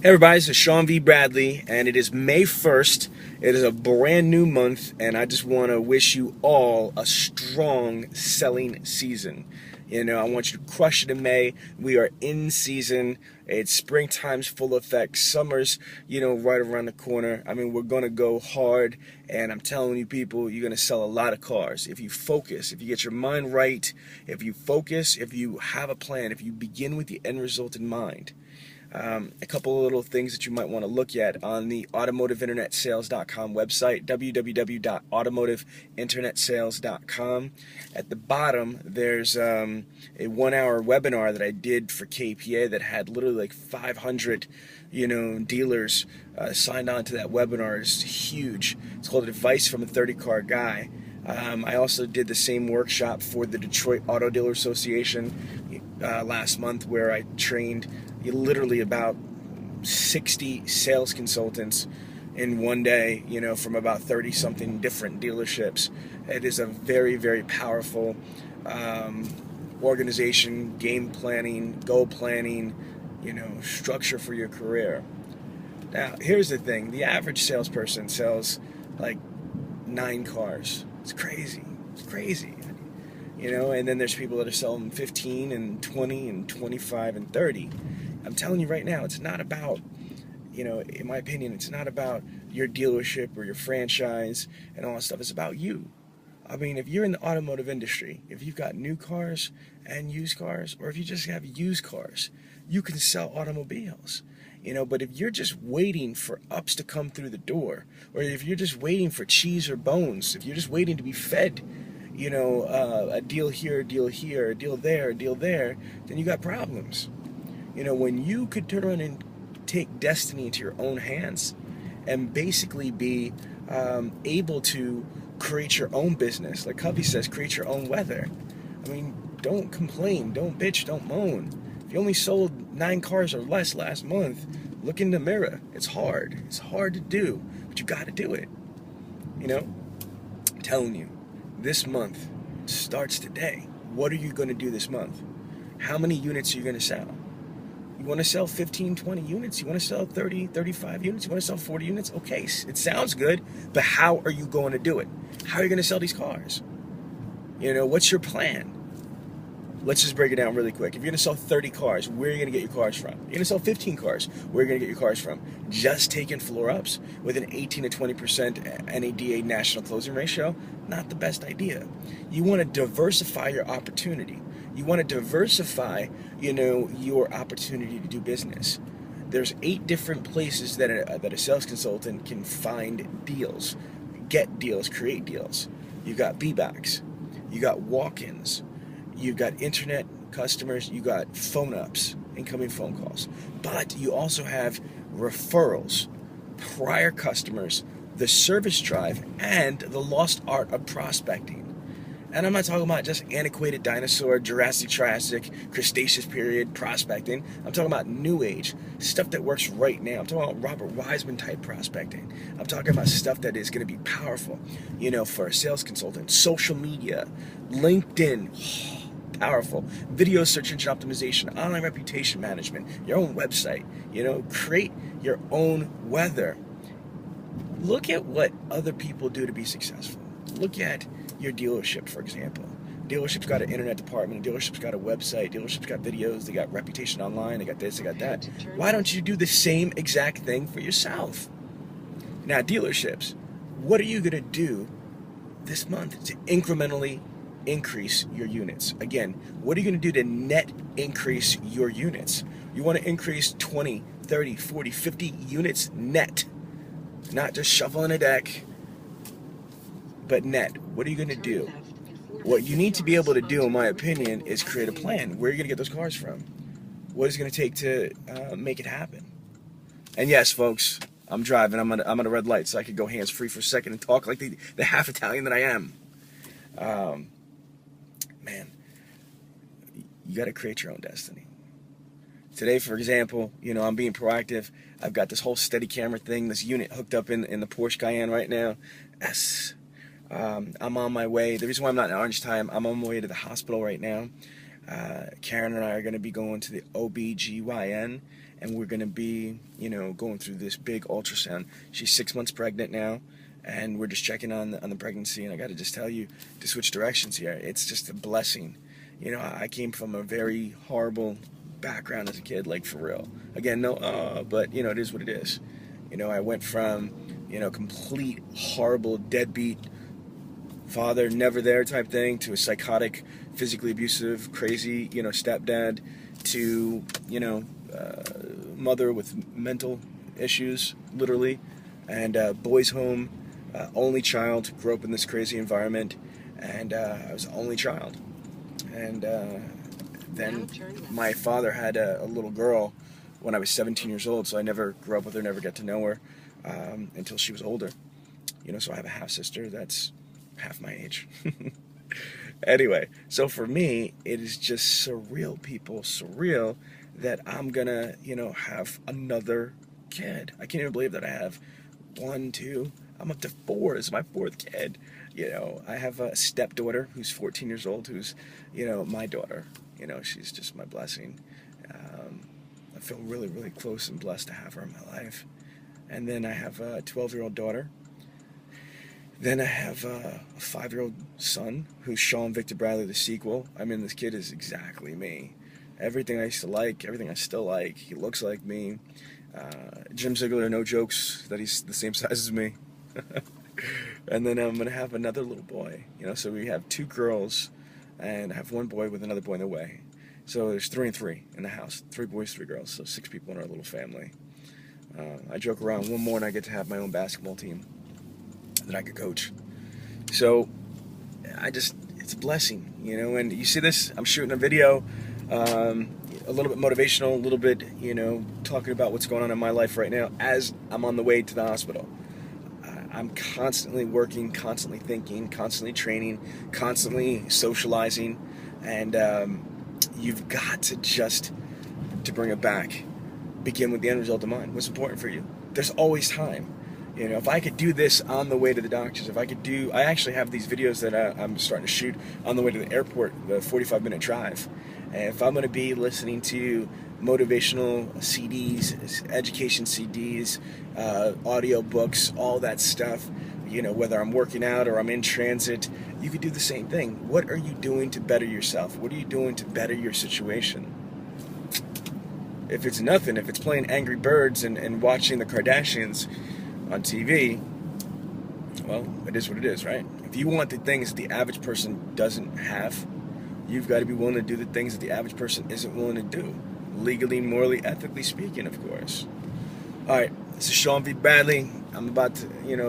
Hey everybody, this is Sean V. Bradley, and it is May 1st. It is a brand new month, and I just want to wish you all a strong selling season. I want you to crush it in May. We are in season. It's springtime's full effect. Summer's, right around the corner. I mean, we're going to go hard, and I'm telling you people, you're going to sell a lot of cars. If you focus, if you get your mind right, if you focus, if you have a plan, if you begin with the end result in mind. A couple of little things that you might want to look at on the automotiveinternetsales.com website, www.automotiveinternetsales.com. At the bottom, there's a 1-hour webinar that I did for KPA that had literally like 500, dealers signed on to that webinar. It's huge. It's called Advice from a 30-Car Guy. I also did the same workshop for the Detroit Auto Dealer Association last month, where I trained literally about 60 sales consultants in one day, from about 30-something different dealerships. It is a very, very powerful organization, game planning, goal planning, structure for your career. Now, here's the thing. The average salesperson sells like 9 cars. It's crazy. It's crazy. And then there's people that are selling 15 and 20 and 25 and 30. I'm telling you right now, it's not about, in my opinion, it's not about your dealership or your franchise and all that stuff. It's about you. I mean, if you're in the automotive industry, if you've got new cars and used cars, or if you just have used cars, you can sell automobiles. But if you're just waiting for ups to come through the door, or if you're just waiting for cheese or bones, if you're just waiting to be fed, a deal here, a deal here, a deal there, a deal there, then you got problems. When you could turn around and take destiny into your own hands and basically be able to create your own business, like Covey says, create your own weather. I mean, don't complain, don't bitch, don't moan. If you only sold 9 cars or less last month, look in the mirror. It's hard. It's hard to do, but you got to do it. I'm telling you, this month starts today. What are you going to do this month? How many units are you going to sell? You want to sell 15, 20 units? You want to sell 30, 35 units? You want to sell 40 units? Okay, it sounds good, but how are you going to do it? How are you going to sell these cars? What's your plan? Let's just break it down really quick. If you're going to sell 30 cars, where are you going to get your cars from? You're going to sell 15 cars, where are you going to get your cars from? Just taking floor ups with an 18 to 20% NADA national closing ratio? Not the best idea. You want to diversify your opportunity. You want to diversify, your opportunity to do business. There's 8 different places that a sales consultant can find deals, get deals, create deals. You got B-backs, you got walk-ins, you've got internet customers, you got phone ups, incoming phone calls. But you also have referrals, prior customers, the service drive, and the lost art of prospecting. And I'm not talking about just antiquated dinosaur, Jurassic, Cretaceous period prospecting. I'm talking about new age, stuff that works right now. I'm talking about Robert Wiseman type prospecting. I'm talking about stuff that is going to be powerful, for a sales consultant. Social media, LinkedIn, powerful. Video search engine optimization, online reputation management, your own website, create your own weather. Look at what other people do to be successful. Look at your dealership, for example. Dealership's got an internet department, dealership's got a website, dealership's got videos, they got reputation online, they got this, they got that. Why don't you do the same exact thing for yourself? Now, dealerships, what are you going to do this month to incrementally increase your units? Again, what are you going to do to net increase your units? You want to increase 20, 30, 40, 50 units net, not just shuffling a deck, but net. What are you going to do? What you need to be able to do, in my opinion, is create a plan. Where are you going to get those cars from? What is it going to take to make it happen? And yes, folks, I'm driving. I'm at a red light, so I could go hands-free for a second and talk like the half Italian that I am. Man, you got to create your own destiny. Today, for example, I'm being proactive. I've got this whole steady camera thing, this unit hooked up in the Porsche Cayenne right now. Yes. I'm on my way. The reason why I'm not in Orange time, I'm on my way to the hospital right now. Karen and I are going to be going to the OBGYN, and we're going to be, going through this big ultrasound. She's 6 months pregnant now, and we're just checking on the pregnancy. And I got to just tell you, to switch directions here, it's just a blessing. I came from a very horrible background as a kid, like for real. Again, no, but it is what it is. I went from, complete horrible deadbeat father, never there type thing, to a psychotic, physically abusive, crazy, stepdad, to, mother with mental issues, literally, and boys home, only child, grew up in this crazy environment, and I was the only child. And then my father had a little girl when I was 17 years old, so I never grew up with her, never got to know her until she was older. So I have a half-sister that's half my age. Anyway, so for me, it is just surreal, people, surreal that I'm gonna, have another kid. I can't even believe that I have 1, 2, I'm up to 4. This is my 4th kid. I have a stepdaughter who's 14 years old, who's, my daughter. She's just my blessing. I feel really, really close and blessed to have her in my life. And then I have a 12-year-old daughter. Then I have a 5-year-old son who's Sean Victor Bradley, the sequel. I mean, this kid is exactly me. Everything I used to like, everything I still like. He looks like me. Jim Ziegler, no jokes that he's the same size as me. And then I'm going to have another little boy. So we have 2 girls, and I have 1 boy with another boy in the way. So there's 3 and 3 in the house. 3 boys, 3 girls. So 6 people in our little family. I joke around, one more and I get to have my own basketball team that I could coach. So it's a blessing, and you see this, I'm shooting a video, a little bit motivational, a little bit, talking about what's going on in my life right now as I'm on the way to the hospital. I'm constantly working, constantly thinking, constantly training, constantly socializing, and you've got to bring it back, begin with the end result in mind. What's important for you? There's always time. If I could do this on the way to the doctors, I actually have these videos that I'm starting to shoot on the way to the airport, the 45-minute drive. And if I'm going to be listening to motivational CDs, education CDs, audio books, all that stuff, whether I'm working out or I'm in transit, you could do the same thing. What are you doing to better yourself? What are you doing to better your situation? If it's nothing, if it's playing Angry Birds and watching the Kardashians on TV, well, it is what it is, right? If you want the things that the average person doesn't have, you've got to be willing to do the things that the average person isn't willing to do. Legally, morally, ethically speaking, of course. Alright, this is Sean V. Bradley. I'm about to,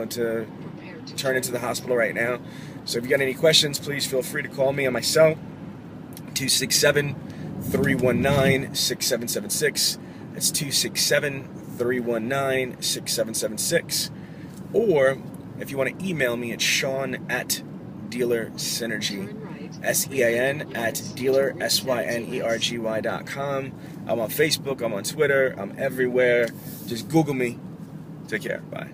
to turn into the hospital right now. So if you got any questions, please feel free to call me on my cell, 267-319-6776. That's 267-319-6776. Or if you want to email me, it's Sean@DealerSynergy. SEAN@dealer.synergy.com. I'm on Facebook, I'm on Twitter, I'm everywhere. Just Google me. Take care. Bye.